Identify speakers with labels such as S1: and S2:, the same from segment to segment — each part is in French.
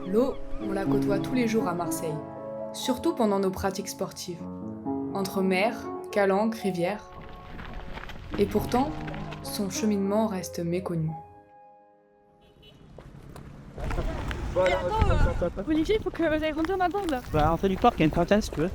S1: L'eau, on la côtoie tous les jours à Marseille, surtout pendant nos pratiques sportives. Entre mer, calanques, rivières. Et pourtant, son cheminement reste méconnu.
S2: Olivier, il faut que j'aille rentrer ma bande là.
S3: Bah, rentrer du parc, il y a une fontaine si tu veux.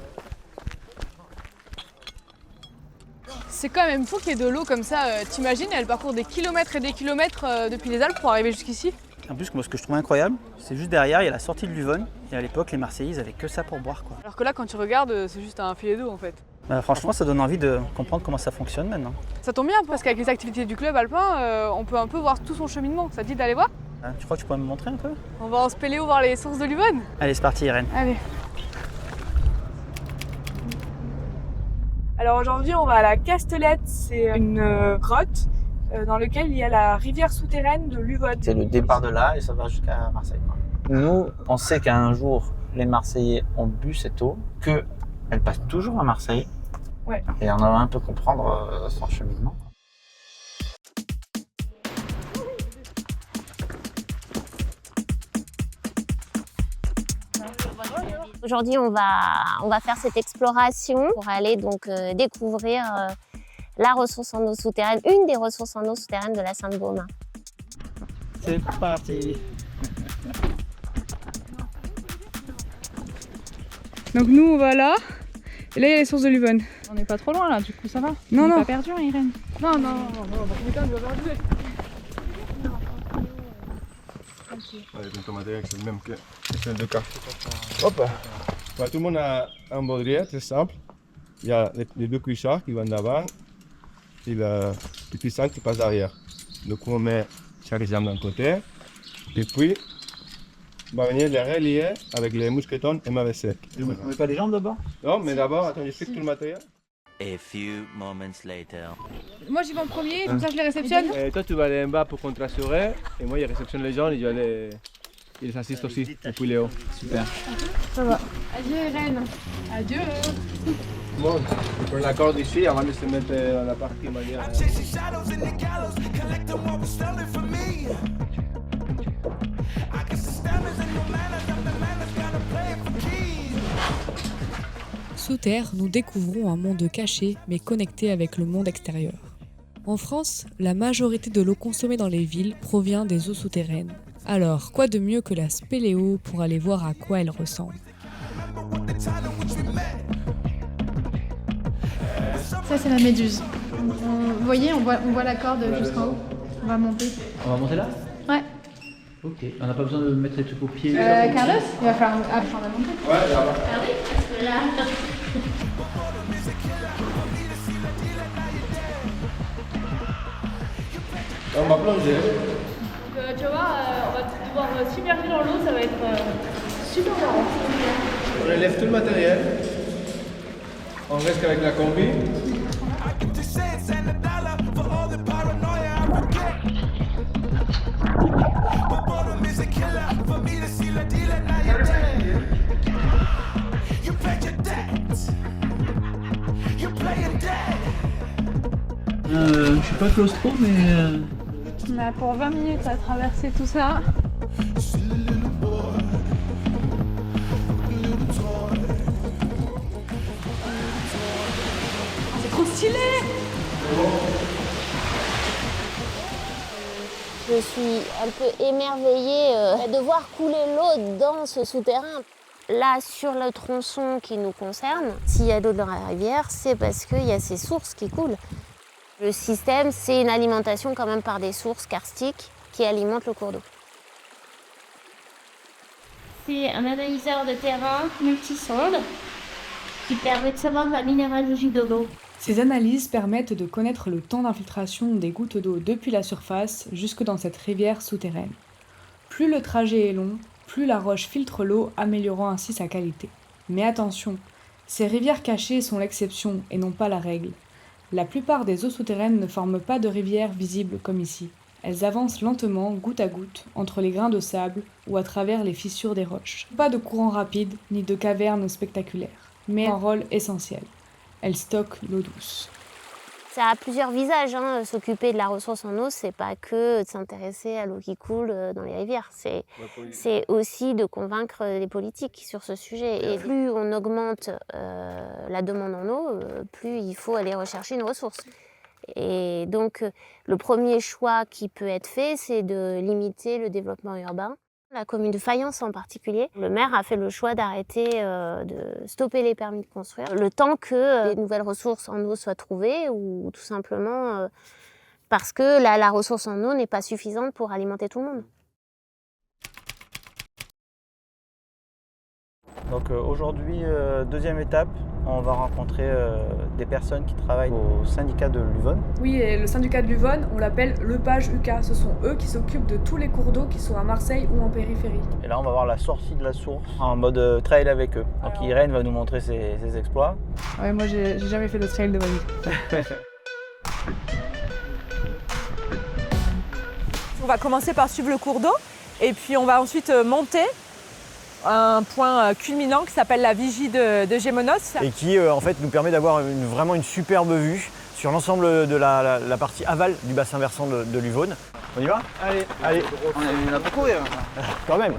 S2: C'est quand même fou qu'il y ait de l'eau comme ça. T'imagines, elle parcourt des kilomètres et des kilomètres depuis les Alpes pour arriver jusqu'ici.
S3: En plus, moi, ce que je trouve incroyable, c'est juste derrière, il y a la sortie de l'Uvonne. Et à l'époque, les Marseillais, ils avaient que ça pour boire, quoi.
S2: Alors que là, quand tu regardes, c'est juste un filet d'eau en fait.
S3: Bah, franchement, ça donne envie de comprendre comment ça fonctionne maintenant.
S2: Ça tombe bien parce qu'avec les activités du club alpin, on peut un peu voir tout son cheminement. Ça te dit d'aller voir?
S3: Hein, tu crois que tu pourrais me montrer un peu?
S2: On va en spéléo voir les sources de l'Uvonne.
S3: Allez, c'est parti, Irène.
S2: Allez. Alors aujourd'hui, on va à la Castelette. C'est une grotte dans laquelle il y a la rivière souterraine de l'Uvonne.
S3: C'est le départ de là et ça va jusqu'à Marseille. Nous, on sait qu'un jour, les Marseillais ont bu cette eau, qu'elle passe toujours à Marseille.
S2: Ouais.
S3: Et on va un peu comprendre son cheminement.
S4: Aujourd'hui, on va faire cette exploration pour aller donc découvrir la ressource en eau souterraine, une des ressources en eau souterraine de la Sainte-Baume.
S3: C'est parti.
S2: Donc nous, on va là. Et là, il y a les sources de l'Uvonne. On n'est pas trop loin là, du coup, ça va.
S1: Non,
S2: on
S1: non.
S2: n'est pas perdu, hein, Irène. Non, putain, tu vas perdu.
S5: Avec ton matériel, c'est le même que celle de cas. Hop. Bah, tout le monde a un baudrier très simple. Il y a les deux cuissards qui vont d'avant et le cuissard qui passe derrière. Donc on met chaque jambe d'un côté et puis on va venir les relier avec les mousquetons et ma vaisselle.
S3: On met pas les jambes d'abord?
S5: Non, mais d'abord, attends, j'explique tout le matériel.
S6: A few moments later.
S2: Moi, j'y vais en premier, comme ça, je les réceptionne.
S5: Et toi, tu vas aller en bas pour contrassurer et moi, je réceptionne les gens et je vais les assiste aussi, et puis Léo.
S3: Super.
S2: Ça va. Adieu, Irène. Adieu.
S5: Bon, on prend la corde ici avant de se mettre dans la partie, on va dire.
S1: Sous terre, nous découvrons un monde caché mais connecté avec le monde extérieur. En France, la majorité de l'eau consommée dans les villes provient des eaux souterraines. Alors, quoi de mieux que la spéléo pour aller voir à quoi elle ressemble?
S7: Ça, c'est la méduse. Vous voyez, on voit la corde jusqu'en haut. On va monter.
S3: On va monter là?
S7: Ouais.
S3: Ok. On n'a pas besoin de mettre les trucs au pied.
S7: Carlos, il va falloir apprendre à monter.
S5: Ouais, là-bas.
S4: Ah oui, parce que là...
S5: On va plonger.
S2: Tu vas voir, on va devoir s'immerger dans l'eau, ça va être super marrant.
S5: On enlève tout le matériel. On reste avec la combi.
S3: Je suis pas claustro, mais...
S2: On a pour 20 minutes à traverser tout ça. C'est trop stylé!
S4: Je suis un peu émerveillée de voir couler l'eau dans ce souterrain. Là, sur le tronçon qui nous concerne, s'il y a de l'eau dans la rivière, c'est parce qu'il y a ces sources qui coulent. Le système, c'est une alimentation quand même par des sources karstiques qui alimentent le cours d'eau. C'est un analyseur de terrain multisonde qui permet de savoir la minéralogie de l'eau.
S1: Ces analyses permettent de connaître le temps d'infiltration des gouttes d'eau depuis la surface jusque dans cette rivière souterraine. Plus le trajet est long, plus la roche filtre l'eau, améliorant ainsi sa qualité. Mais attention, ces rivières cachées sont l'exception et non pas la règle. La plupart des eaux souterraines ne forment pas de rivières visibles comme ici. Elles avancent lentement, goutte à goutte, entre les grains de sable ou à travers les fissures des roches. Pas de courant rapide, ni de cavernes spectaculaires, mais un rôle essentiel. Elles stockent l'eau douce.
S4: Ça a plusieurs visages. S'occuper de la ressource en eau, c'est pas que de s'intéresser à l'eau qui coule dans les rivières. C'est aussi de convaincre les politiques sur ce sujet. Et plus on augmente la demande en eau, plus il faut aller rechercher une ressource. Et donc, le premier choix qui peut être fait, c'est de limiter le développement urbain. La commune de Fayence en particulier, le maire a fait le choix d'arrêter, de stopper les permis de construire, le temps que de nouvelles ressources en eau soient trouvées, ou tout simplement parce que la ressource en eau n'est pas suffisante pour alimenter tout le monde.
S3: Donc aujourd'hui, deuxième étape, on va rencontrer des personnes qui travaillent au syndicat de l'Uvonne.
S1: Oui, et le syndicat de l'Uvonne, on l'appelle le Page UK. Ce sont eux qui s'occupent de tous les cours d'eau qui sont à Marseille ou en périphérie.
S3: Et là, on va voir la sortie de la source en mode trail avec eux. Donc Irène va nous montrer ses exploits.
S1: Ouais, moi j'ai jamais fait de trail de ma vie.
S2: On va commencer par suivre le cours d'eau et puis on va ensuite monter un point culminant qui s'appelle la vigie de Gémenos.
S8: Et qui en fait nous permet d'avoir vraiment une superbe vue sur l'ensemble de la partie aval du bassin versant de l'Uvonne. On y va ?
S3: Allez. On a beaucoup
S8: Quand même.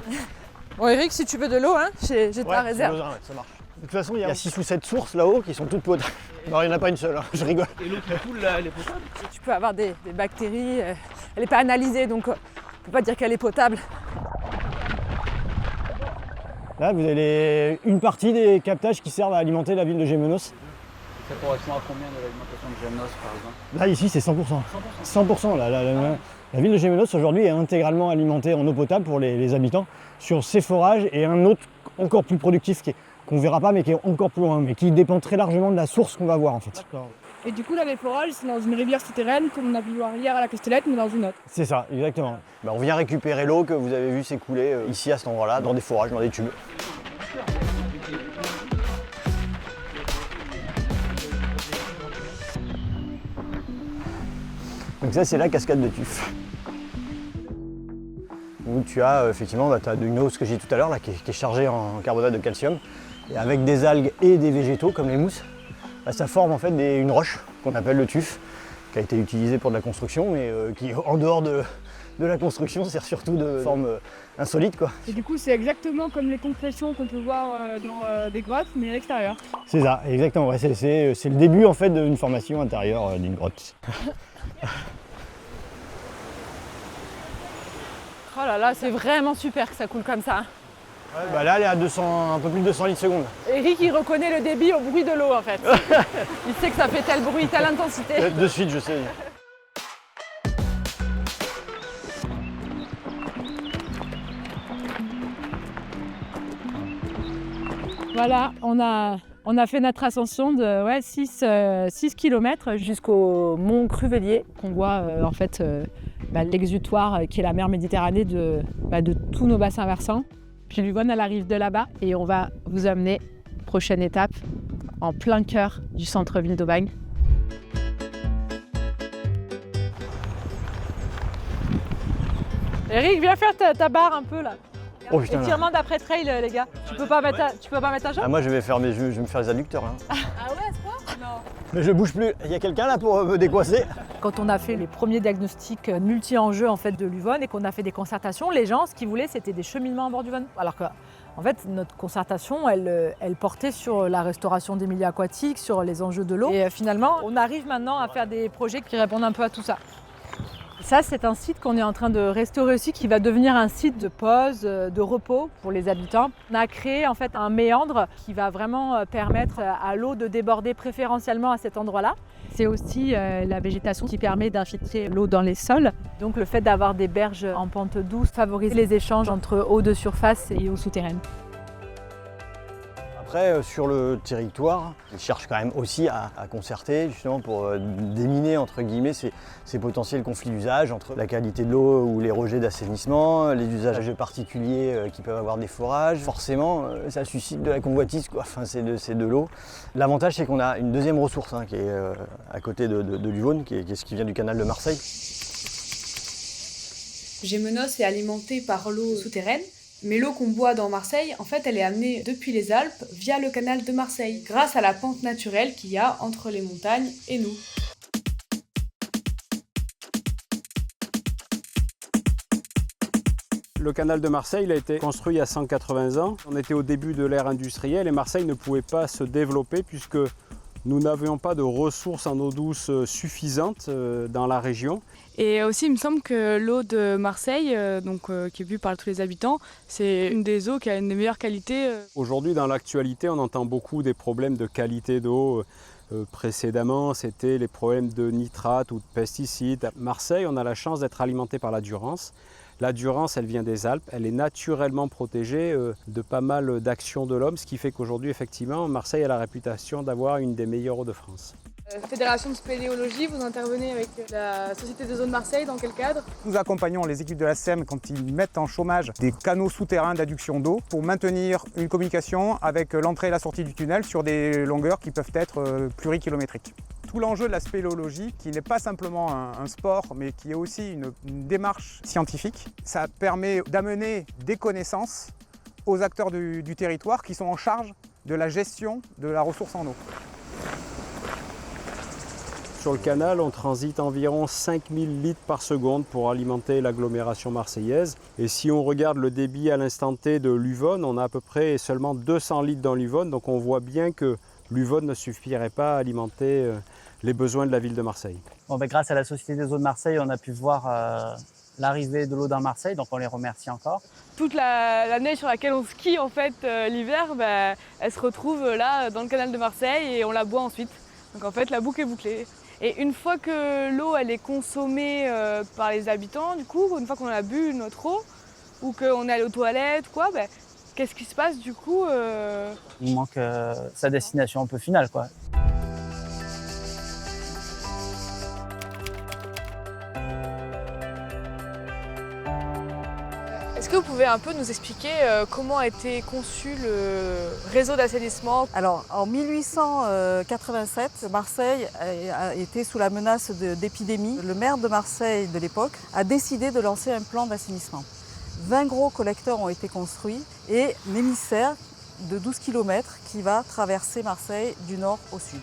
S2: Bon Eric, si tu veux de l'eau, j'ai de la réserve.
S8: Ça marche. De toute façon, il y a 6 ou 7 sources là-haut qui sont toutes potables. Non, il n'y en a pas une seule, je rigole.
S3: Et l'eau qui coule là, elle est potable ?
S2: Tu peux avoir des bactéries, elle n'est pas analysée donc on ne peut pas dire qu'elle est potable.
S8: Là, vous avez une partie des captages qui servent à alimenter la ville de Gémenos.
S3: Ça correspond à combien de l'alimentation de Gémenos par exemple ?
S8: Là, ici, c'est 100%. 100%. La ville de Gémenos aujourd'hui est intégralement alimentée en eau potable pour les habitants sur ses forages et un autre encore plus productif qu'on ne verra pas mais qui est encore plus loin, mais qui dépend très largement de la source qu'on va voir en fait.
S1: D'accord. Et du coup, là, les forages, c'est dans une rivière souterraine, comme on a pu voir hier à la Castellette, mais dans une autre.
S8: C'est ça, exactement. On vient récupérer l'eau que vous avez vu s'écouler ici à cet endroit-là, dans des forages, dans des tubes. Donc ça, c'est la cascade de Tuf. Où tu as effectivement une eau, ce que j'ai dit tout à l'heure, qui est chargée en carbonate de calcium, et avec des algues et des végétaux comme les mousses. Ça forme en fait une roche qu'on appelle le tuf, qui a été utilisée pour de la construction, mais qui en dehors de la construction sert surtout de forme insolite, quoi.
S1: Et du coup, c'est exactement comme les concrétions qu'on peut voir dans des grottes, mais à l'extérieur.
S8: C'est ça, exactement. Ouais, c'est le début en fait d'une formation intérieure d'une grotte.
S2: Oh là là, c'est vraiment super que ça coule comme ça.
S8: Ouais, là, elle est à un peu plus de 200 litres seconde.
S2: Eric, il reconnaît le débit au bruit de l'eau en fait. Il sait que ça fait tel bruit, telle intensité.
S8: De suite, je sais.
S2: Voilà, on a fait notre ascension de 6 km jusqu'au mont Cruvellier, qu'on voit en fait l'exutoire qui est la mer Méditerranée de tous nos bassins versants. Puis l'Uvonne, elle arrive de là-bas et on va vous amener, prochaine étape, en plein cœur du centre-ville d'Aubagne. Eric, viens faire ta barre un peu là.
S8: Oh, putain,
S2: étirement d'après trail les gars. Tu peux pas mettre ta jambe?
S8: Moi je vais me faire les adducteurs. Hein.
S2: Ah ouais, c'est quoi? Non.
S8: Mais je bouge plus. Il y a quelqu'un là pour me décoincer?
S2: Quand on a fait les premiers diagnostics multi-enjeux en fait de l'Uvonne et qu'on a fait des concertations, les gens ce qu'ils voulaient c'était des cheminements à bord d'Uvonne. Alors que en fait notre concertation elle portait sur la restauration des milieux aquatiques, sur les enjeux de l'eau. Et finalement on arrive maintenant à faire des projets qui répondent un peu à tout ça. Ça, c'est un site qu'on est en train de restaurer aussi, qui va devenir un site de pause, de repos pour les habitants. On a créé en fait un méandre qui va vraiment permettre à l'eau de déborder préférentiellement à cet endroit-là. C'est aussi la végétation qui permet d'infiltrer l'eau dans les sols. Donc le fait d'avoir des berges en pente douce favorise les échanges entre eau de surface et eau souterraine.
S8: Après, sur le territoire, ils cherchent quand même aussi à concerter, justement pour déminer entre guillemets ces potentiels conflits d'usage entre la qualité de l'eau ou les rejets d'assainissement, les usages particuliers qui peuvent avoir des forages. Forcément, ça suscite de la convoitise, quoi. Enfin, c'est de l'eau. L'avantage, c'est qu'on a une deuxième ressource qui est à côté de l'Uvonne, qui est ce qui vient du canal de Marseille.
S1: Gémenos est alimenté par l'eau souterraine. Mais l'eau qu'on boit dans Marseille, en fait, elle est amenée depuis les Alpes via le canal de Marseille, grâce à la pente naturelle qu'il y a entre les montagnes et nous.
S9: Le canal de Marseille il a été construit il y a 180 ans. On était au début de l'ère industrielle et Marseille ne pouvait pas se développer puisque nous n'avions pas de ressources en eau douce suffisantes dans la région.
S1: Et aussi, il me semble que l'eau de Marseille, qui est vue par tous les habitants, c'est une des eaux qui a une des meilleures qualités.
S9: Aujourd'hui, dans l'actualité, on entend beaucoup des problèmes de qualité d'eau. Précédemment, c'était les problèmes de nitrates ou de pesticides. À Marseille, on a la chance d'être alimenté par la Durance. La Durance, elle vient des Alpes, elle est naturellement protégée de pas mal d'actions de l'homme, ce qui fait qu'aujourd'hui, effectivement, Marseille a la réputation d'avoir une des meilleures eaux de France.
S1: Fédération de spéléologie, vous intervenez avec la Société des eaux de Marseille, dans quel cadre?
S10: Nous accompagnons les équipes de la SEM quand ils mettent en chômage des canaux souterrains d'adduction d'eau pour maintenir une communication avec l'entrée et la sortie du tunnel sur des longueurs qui peuvent être plurikilométriques. Tout l'enjeu de la spéléologie, qui n'est pas simplement un sport, mais qui est aussi une démarche scientifique, ça permet d'amener des connaissances aux acteurs du territoire qui sont en charge de la gestion de la ressource en eau.
S9: Sur le canal, on transite environ 5000 litres par seconde pour alimenter l'agglomération marseillaise. Et si on regarde le débit à l'instant T de l'Uvonne, on a à peu près seulement 200 litres dans l'Uvonne. Donc on voit bien que l'Uvonne ne suffirait pas à alimenter les besoins de la ville de Marseille.
S3: Grâce à la Société des eaux de Marseille, on a pu voir l'arrivée de l'eau dans Marseille, donc on les remercie encore.
S1: Toute la neige sur laquelle on skie en fait l'hiver, elle se retrouve là dans le canal de Marseille et on la boit ensuite. Donc en fait la boucle est bouclée. Et une fois que l'eau elle est consommée par les habitants, du coup, une fois qu'on a bu notre eau ou qu'on est allé aux toilettes, qu'est-ce qui se passe du coup
S3: Il manque sa destination un peu finale, quoi.
S1: Est-ce que vous pouvez un peu nous expliquer comment a été conçu le réseau d'assainissement?
S2: Alors, en 1887, Marseille a été sous la menace d'épidémie. Le maire de Marseille de l'époque a décidé de lancer un plan d'assainissement. 20 gros collecteurs ont été construits et un émissaire de 12 km qui va traverser Marseille du nord au sud.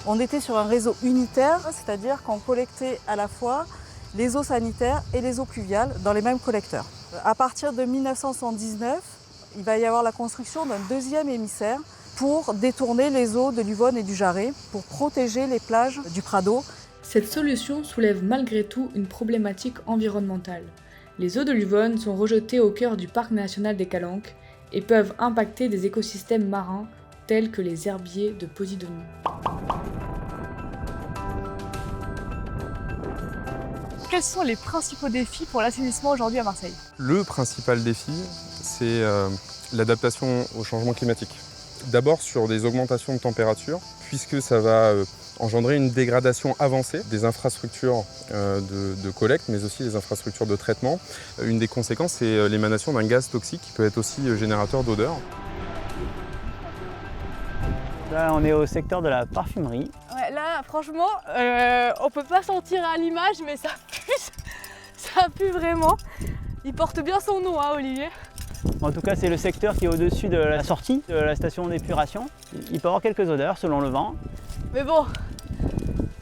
S2: On était sur un réseau unitaire, c'est-à-dire qu'on collectait à la fois les eaux sanitaires et les eaux pluviales dans les mêmes collecteurs. À partir de 1979, il va y avoir la construction d'un deuxième émissaire pour détourner les eaux de l'Uvonne et du Jarret, pour protéger les plages du Prado.
S1: Cette solution soulève malgré tout une problématique environnementale. Les eaux de l'Uvonne sont rejetées au cœur du parc national des Calanques et peuvent impacter des écosystèmes marins tels que les herbiers de Posidonie. Quels sont les principaux défis pour l'assainissement aujourd'hui à Marseille?
S5: Le principal défi, c'est l'adaptation au changement climatique. D'abord sur des augmentations de température, puisque ça va engendrer une dégradation avancée des infrastructures de collecte, mais aussi des infrastructures de traitement. Une des conséquences, c'est l'émanation d'un gaz toxique qui peut être aussi générateur d'odeur.
S3: Là, on est au secteur de la parfumerie.
S1: Ouais, là, franchement, on peut pas sentir à l'image, mais ça pue vraiment. Il porte bien son nom, hein, Olivier.
S3: En tout cas, c'est le secteur qui est au-dessus de la sortie de la station d'épuration. Il peut avoir quelques odeurs selon le vent.
S1: Mais bon,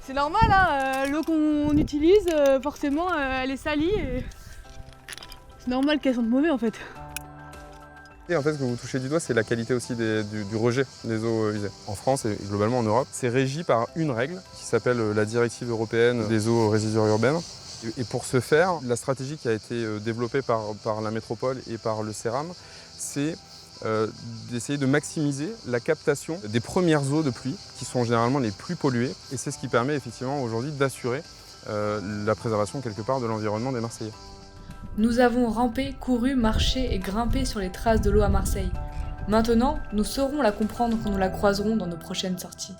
S1: c'est normal, hein, l'eau qu'on utilise, forcément, elle est salie. Et c'est normal qu'elle sente mauvais, en fait.
S5: Et en fait, ce que vous touchez du doigt, c'est la qualité aussi du rejet des eaux usées. En France et globalement en Europe, c'est régi par une règle qui s'appelle la directive européenne des eaux résiduaires urbaines. Et pour ce faire, la stratégie qui a été développée par la métropole et par le CERAM, c'est d'essayer de maximiser la captation des premières eaux de pluie, qui sont généralement les plus polluées. Et c'est ce qui permet effectivement aujourd'hui d'assurer la préservation quelque part de l'environnement des Marseillais.
S1: Nous avons rampé, couru, marché et grimpé sur les traces de l'eau à Marseille. Maintenant, nous saurons la comprendre quand nous la croiserons dans nos prochaines sorties.